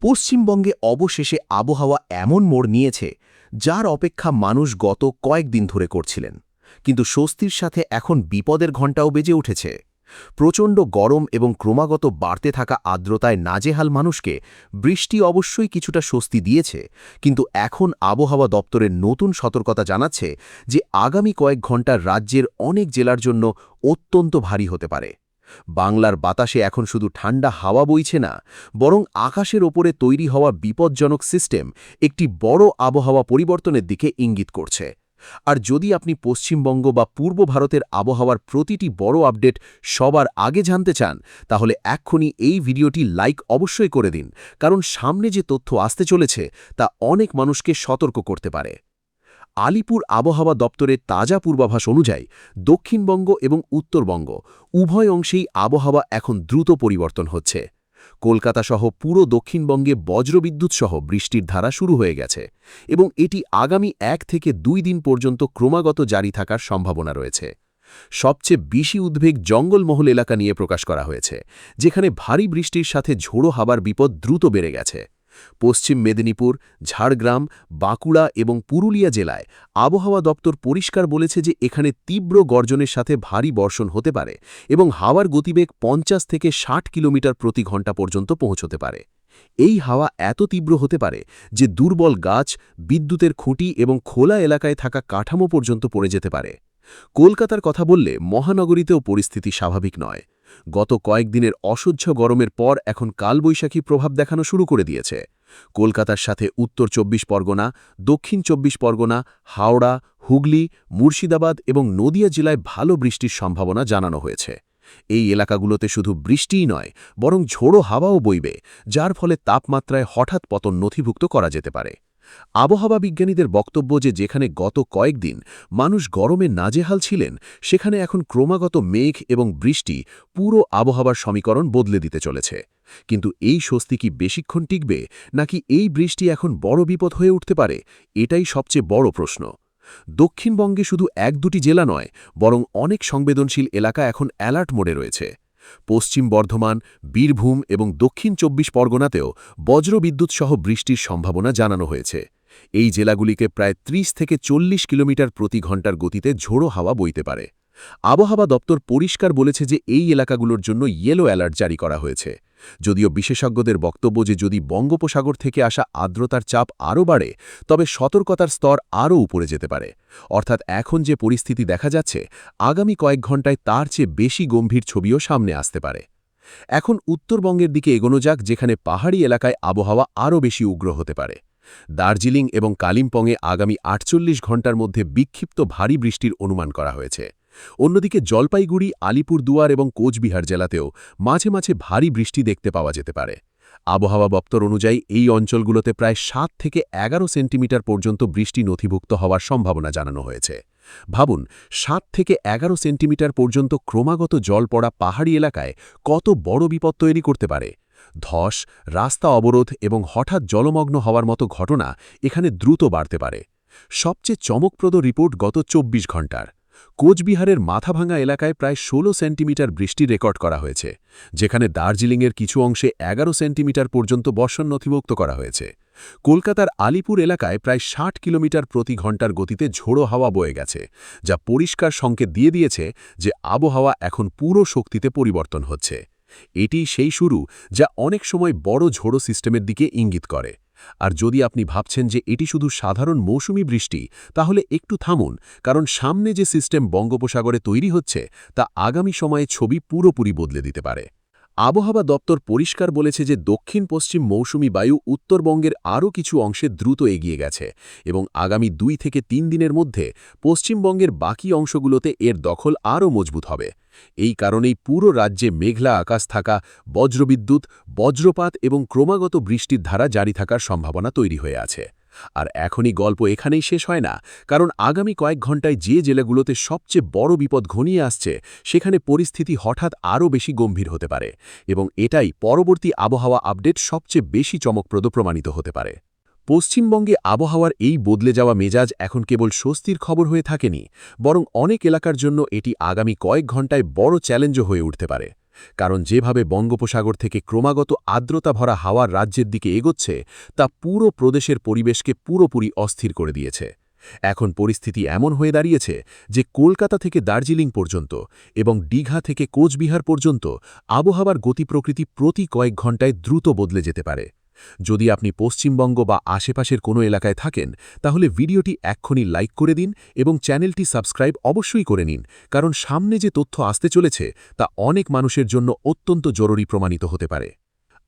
পশ্চিমবঙ্গে অবশেষে আবহাওয়া এমন মোড় নিয়েছে যার অপেক্ষা মানুষ গত কয়েকদিন ধরে করছিলেন, কিন্তু স্বস্তির সাথে এখন বিপদের ঘণ্টাও বেজে উঠেছে। প্রচণ্ড গরম এবং ক্রমাগত বাড়তে থাকা আর্দ্রতায় নাজেহাল মানুষকে বৃষ্টি অবশ্যই কিছুটা স্বস্তি দিয়েছে, কিন্তু এখন আবহাওয়া দপ্তরের নতুন সতর্কতা জানাচ্ছে যে আগামী কয়েক ঘণ্টা রাজ্যের অনেক জেলার জন্য অত্যন্ত ভারী হতে পারে। বাংলার বাতাসে এখন শুধু ঠান্ডা হাওয়া বইছে না, বরং আকাশের ওপরে তৈরি হওয়া বিপজ্জনক সিস্টেম একটি বড় আবহাওয়া পরিবর্তনের দিকে ইঙ্গিত করছে। আর যদি আপনি পশ্চিমবঙ্গ বা পূর্ব ভারতের আবহাওয়ার প্রতিটি বড় আপডেট সবার আগে জানতে চান, তাহলে এক্ষুনি এই ভিডিওটি লাইক অবশ্যই করে দিন, কারণ সামনে যে তথ্য আসতে চলেছে তা অনেক মানুষকে সতর্ক করতে পারে। আলিপুর আবহাওয়া দপ্তরের তাজা পূর্বাভাস অনুযায়ী দক্ষিণবঙ্গ এবং উত্তরবঙ্গ উভয় অংশেই আবহাওয়া এখন দ্রুত পরিবর্তন হচ্ছে। কলকাতা সহ পুরো দক্ষিণবঙ্গে বজ্রবিদ্যুৎ সহ বৃষ্টির ধারা শুরু হয়ে গেছে এবং এটি আগামী 1 থেকে 2 দিন পর্যন্ত ক্রমাগত জারি থাকার সম্ভাবনা রয়েছে। সবচেয়ে বেশি উদ্বেগ জঙ্গলমহল এলাকা নিয়ে প্রকাশ করা হয়েছে, যেখানে ভারী বৃষ্টির সাথে ঝোড়ো হাওয়ার বিপদ দ্রুত বেড়ে গেছে। পশ্চিম মেদিনীপুর, ঝাড়গ্রাম, বাঁকুড়া এবং পুরুলিয়া জেলায় আবহাওয়া দপ্তর পরিষ্কার বলেছে যে এখানে তীব্র গর্জনের সাথে ভারী বর্ষণ হতে পারে এবং হাওয়ার গতিবেগ 50 থেকে 60 কিলোমিটার প্রতি ঘন্টা পর্যন্ত পৌঁছতে পারে। এই হাওয়া এত তীব্র হতে পারে যে দুর্বল গাছ, বিদ্যুতের খুঁটি এবং খোলা এলাকায় থাকা কাঠামো পর্যন্ত পড়ে যেতে পারে। কলকাতার কথা বললে মহানগরীতেও পরিস্থিতি স্বাভাবিক নয়। গত কয়েকদিনের অসহ্য গরমের পর এখন কালবৈশাখী প্রভাব দেখানো শুরু করে দিয়েছে। কলকাতার সাথে উত্তর 24 পরগনা, দক্ষিণ 24 পরগনা, হাওড়া, হুগলি, মুর্শিদাবাদ এবং নদিয়া জেলায় ভালো বৃষ্টির সম্ভাবনা জানানো হয়েছে। এই এলাকাগুলোতে শুধু বৃষ্টিই নয়, বরং ঝোড়ো হাওয়াও বইবে, যার ফলে তাপমাত্রায় হঠাৎ পতন নথিভুক্ত করা যেতে পারে। আবহাওয়া বিজ্ঞানীদের বক্তব্য যে যেখানে গত কয়েকদিন মানুষ গরমে নাজেহাল ছিলেন, সেখানে এখন ক্রমাগত মেঘ এবং বৃষ্টি পুরো আবহাওয়ার সমীকরণ বদলে দিতে চলেছে। কিন্তু এই স্বস্তি কি বেশিক্ষণ টিকবে, নাকি এই বৃষ্টি এখন বড় বিপদ হয়ে উঠতে পারে? এটাই সবচেয়ে বড় প্রশ্ন। দক্ষিণবঙ্গে শুধু 1-2টি জেলা নয়, বরং অনেক সংবেদনশীল এলাকা এখন অ্যালার্ট মোডে রয়েছে। পশ্চিম বর্ধমান, বীরভূম এবং দক্ষিণ 24 পরগনাতেও বজ্রবিদ্যুৎ সহ বৃষ্টির সম্ভাবনা জানানো হয়েছে। এই জেলাগুলিকে প্রায় 30 থেকে 40 কিলোমিটার প্রতি ঘন্টার গতিতে ঝোড়ো হাওয়া বইতে পারে। আবহাওয়া দপ্তর পরিষ্কার বলেছে যে এই এলাকাগুলোর জন্য ইয়েলো অ্যালার্ট জারি করা হয়েছে। যদিও বিশেষজ্ঞদের বক্তব্য যে যদি বঙ্গোপসাগর থেকে আসা আর্দ্রতার চাপ আরও বাড়ে, তবে সতর্কতার স্তর আরও উপরে যেতে পারে। অর্থাৎ এখন যে পরিস্থিতি দেখা যাচ্ছে, আগামী কয়েক ঘণ্টায় তার চেয়ে বেশি গম্ভীর ছবিও সামনে আসতে পারে। এখন উত্তরবঙ্গের দিকে এগোনো যাক, যেখানে পাহাড়ি এলাকায় আবহাওয়া আরও বেশি উগ্র হতে পারে। দার্জিলিং এবং কালিম্পংয়ে আগামী 48 ঘণ্টার মধ্যে বিক্ষিপ্ত ভারী বৃষ্টির অনুমান করা হয়েছে। অন্যদিকে জলপাইগুড়ি, আলিপুরদুয়ার এবং কোচবিহার জেলাতেও মাঝে মাঝে ভারী বৃষ্টি দেখতে পাওয়া যেতে পারে। আবহাওয়া দপ্তর অনুযায়ী এই অঞ্চলগুলোতে প্রায় 7 থেকে 11 সেন্টিমিটার পর্যন্ত বৃষ্টি নথিভুক্ত হওয়ার সম্ভাবনা জানানো হয়েছে। ভাবুন, 7 থেকে 11 সেন্টিমিটার পর্যন্ত ক্রমাগত জল পড়া পাহাড়ি এলাকায় কত বড় বিপদ তৈরি করতে পারে। ধস, রাস্তা অবরোধ এবং হঠাৎ জলমগ্ন হওয়ার মতো ঘটনা এখানে দ্রুত বাড়তে পারে। সবচেয়ে চমকপ্রদ রিপোর্ট গত 24 ঘণ্টার। কোচবিহারের মাথাভাঙা এলাকায় প্রায় 16 সেন্টিমিটার বৃষ্টি রেকর্ড করা হয়েছে, যেখানে দার্জিলিংয়ের কিছু অংশে 11 সেন্টিমিটার পর্যন্ত বর্ষণ নথিভুক্ত করা হয়েছে। কলকাতার আলিপুর এলাকায় প্রায় 60 কিলোমিটার প্রতি ঘণ্টার গতিতে ঝোড়ো হাওয়া বয়ে গেছে, যা পরিষ্কার সংকেত দিয়ে দিয়েছে যে আবহাওয়া এখন পুরো শক্তিতে পরিবর্তন হচ্ছে। এটি সেই শুরু যা অনেক সময় বড় ঝোড়ো সিস্টেমের দিকে ইঙ্গিত করে। আর যদি আপনি ভাবছেন যে এটি শুধু সাধারণ মৌসুমি বৃষ্টি, তাহলে একটু থামুন, কারণ সামনে যে সিস্টেম বঙ্গোপসাগরে তৈরি হচ্ছে তা আগামী সময়ে ছবি পুরোপুরি বদলে দিতে পারে। আবহাওয়া দপ্তর পরিষ্কার বলেছে যে দক্ষিণ পশ্চিম মৌসুমি বায়ু উত্তরবঙ্গের আরও কিছু অংশে দ্রুত এগিয়ে গেছে এবং আগামী 2 থেকে 3 দিনের মধ্যে পশ্চিমবঙ্গের বাকি অংশগুলোতে এর দখল আরও মজবুত হবে। এই কারণেই পুরো রাজ্যে মেঘলা আকাশ থাকা, বজ্রবিদ্যুৎ, বজ্রপাত এবং ক্রমাগত বৃষ্টির ধারা জারি থাকার সম্ভাবনা তৈরি হয়ে আছে। আর এখনই গল্প এখানেই শেষ হয় না, কারণ আগামী কয়েক ঘণ্টায় যে জেলাগুলোতে সবচেয়ে বড় বিপদ ঘনিয়ে আসছে, সেখানে পরিস্থিতি হঠাৎ আরও বেশি গম্ভীর হতে পারে এবং এটাই পরবর্তী আবহাওয়া আপডেট সবচেয়ে বেশি চমকপ্রদ প্রমাণিত হতে পারে। পশ্চিমবঙ্গে আবহাওয়ার এই বদলে যাওয়া মেজাজ এখন কেবল স্বস্তির খবর হয়ে থাকেনি, বরং অনেক এলাকার জন্য এটি আগামী কয়েক ঘণ্টায় বড় চ্যালেঞ্জও হয়ে উঠতে পারে। কারণ যেভাবে বঙ্গোপসাগর থেকে ক্রমাগত আর্দ্রতা ভরা হাওয়ার রাজ্যের দিকে এগোচ্ছে তা পুরো প্রদেশের পরিবেশকে পুরোপুরি অস্থির করে দিয়েছে। এখন পরিস্থিতি এমন হয়ে দাঁড়িয়েছে যে কলকাতা থেকে দার্জিলিং পর্যন্ত এবং দীঘা থেকে কোচবিহার পর্যন্ত আবহাওয়ার গতিপ্রকৃতি প্রতি কয়েক ঘণ্টায় দ্রুত বদলে যেতে পারে। যদি আপনি পশ্চিমবঙ্গ বা আশেপাশের কোনো এলাকায় থাকেন তাহলে ভিডিওটি এক্ষুনি লাইক করে দিন এবং চ্যানেলটি সাবস্ক্রাইব অবশ্যই করে নিন, কারণ সামনে যে তথ্য আসতে চলেছে তা অনেক মানুষের জন্য অত্যন্ত জরুরি প্রমাণিত হতে পারে।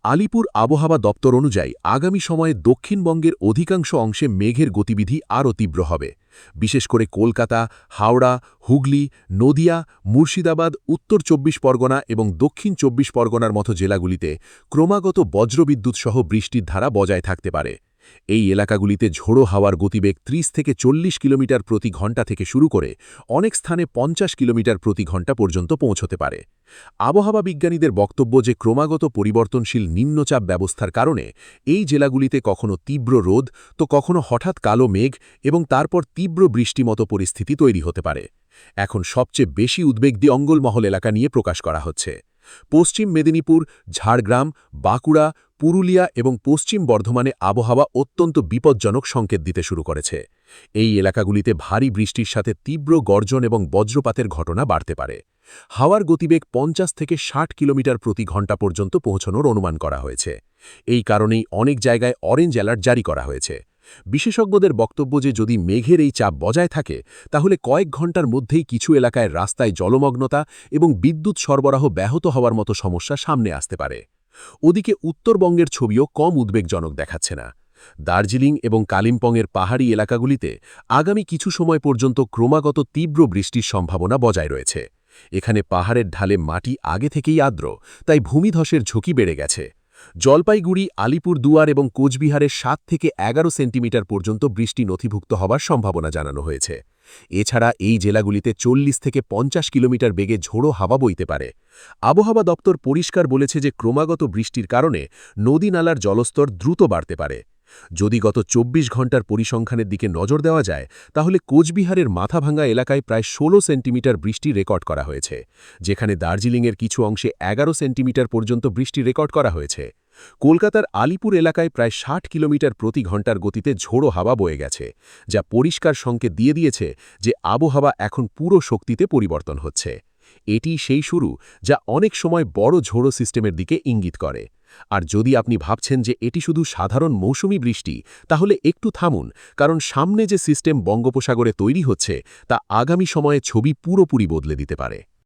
আলিপুর আবহাওয়া দপ্তর অনুযায়ী আগামী সময়ে দক্ষিণবঙ্গের অধিকাংশ অংশে মেঘের গতিবিধি আরও তীব্র হবে। বিশেষ করে কলকাতা, হাওড়া, হুগলি, নদিয়া, মুর্শিদাবাদ, উত্তর ২৪ পরগনা এবং দক্ষিণ ২৪ পরগনার মতো জেলাগুলিতে ক্রমাগত বজ্রবিদ্যুৎ সহ বৃষ্টির ধারা বজায় থাকতে পারে। এই এলাকাগুলিতে ঝোড়ো হাওয়ার গতিবেগ ৩০ থেকে ৪০ কিলোমিটার প্রতি ঘণ্টা থেকে শুরু করে অনেক স্থানে ৫০ কিলোমিটার প্রতি ঘণ্টা পর্যন্ত পৌঁছতে পারে। আবহাওয়া বিজ্ঞানীদের বক্তব্য যে ক্রমাগত পরিবর্তনশীল নিম্নচাপ ব্যবস্থার কারণে এই জেলাগুলিতে কখনো তীব্র রোদ তো কখনো হঠাৎ কালো মেঘ এবং তারপর তীব্র বৃষ্টি মতো পরিস্থিতি তৈরি হতে পারে। এখন সবচেয়ে বেশি উদ্বেগ দিয়ে অঙ্গলমহল এলাকা নিয়ে প্রকাশ করা হচ্ছে। পশ্চিম মেদিনীপুর, ঝাড়গ্রাম, বাঁকুড়া, পুরুলিয়া এবং পশ্চিম বর্ধমানে আবহাওয়া অত্যন্ত বিপজ্জনক সংকেত দিতে শুরু করেছে। এই এলাকাগুলিতে ভারী বৃষ্টির সাথে তীব্র গর্জন এবং বজ্রপাতের ঘটনা বাড়তে পারে। হাওয়ার গতিবেগ ৫০ থেকে ৬০ কিলোমিটার প্রতি ঘণ্টা পর্যন্ত পৌঁছানোর অনুমান করা হয়েছে। এই কারণেই অনেক জায়গায় অরেঞ্জ অ্যালার্ট জারি করা হয়েছে। বিশেষজ্ঞদের বক্তব্য যে যদি মেঘের এই চাপ বজায় থাকে তাহলে কয়েক ঘণ্টার মধ্যেই কিছু এলাকায় রাস্তায় জলমগ্নতা এবং বিদ্যুৎ সরবরাহ ব্যাহত হওয়ার মতো সমস্যা সামনে আসতে পারে। ওদিকে উত্তরবঙ্গের ছবিও কম উদ্বেগজনক দেখাচ্ছে না। দার্জিলিং এবং কালিম্পংয়ের পাহাড়ি এলাকাগুলিতে আগামী কিছু সময় পর্যন্ত ক্রমাগত তীব্র বৃষ্টির সম্ভাবনা বজায় রয়েছে। এখানে পাহাড়ের ঢালে মাটি আগে থেকেই আর্দ্র, তাই ভূমিধসের ঝুঁকি বেড়ে গেছে। জলপাইগুড়ি, আলিপুরদুয়ার এবং কোচবিহারের ৭ থেকে ১১ সেন্টিমিটার পর্যন্ত বৃষ্টি নথিভুক্ত হবার সম্ভাবনা জানানো হয়েছে। এছাড়া এই জেলাগুলিতে ৪০ থেকে ৫০ কিলোমিটার বেগে ঝোড়ো হাওয়া বইতে পারে। আবহাওয়া দপ্তর পরিষ্কার বলেছে যে ক্রমাগত বৃষ্টির কারণে নদী নালার জলস্তর দ্রুত বাড়তে পারে। যদি গত ২৪ ঘণ্টার পরিসংখ্যানের দিকে নজর দেওয়া যায় তাহলে কোচবিহারের মাথাভাঙ্গা এলাকায় প্রায় ১৬ সেন্টিমিটার বৃষ্টি রেকর্ড করা হয়েছে, যেখানে দার্জিলিংয়ের কিছু অংশে ১১ সেন্টিমিটার পর্যন্ত বৃষ্টি রেকর্ড করা হয়েছে। কলকাতার আলিপুর এলাকায় প্রায় ৬০ কিলোমিটার প্রতি ঘণ্টার গতিতে ঝোড়ো হাওয়া বয়ে গেছে, যা পরিষ্কার সংকেত দিয়ে দিয়েছে যে আবহাওয়া এখন পুরো শক্তিতে পরিবর্তন হচ্ছে। এটি সেই শুরু যা অনেক সময় বড় ঝোড়ো সিস্টেমের দিকে ইঙ্গিত করে। আর যদি আপনি ভাবছেন যে এটি শুধু সাধারণ মৌসুমি বৃষ্টি তাহলে একটু থামুন, কারণ সামনে যে সিস্টেম বঙ্গোপসাগরে তৈরি হচ্ছে তা আগামী সময়ে ছবি পুরোপুরি বদলে দিতে পারে।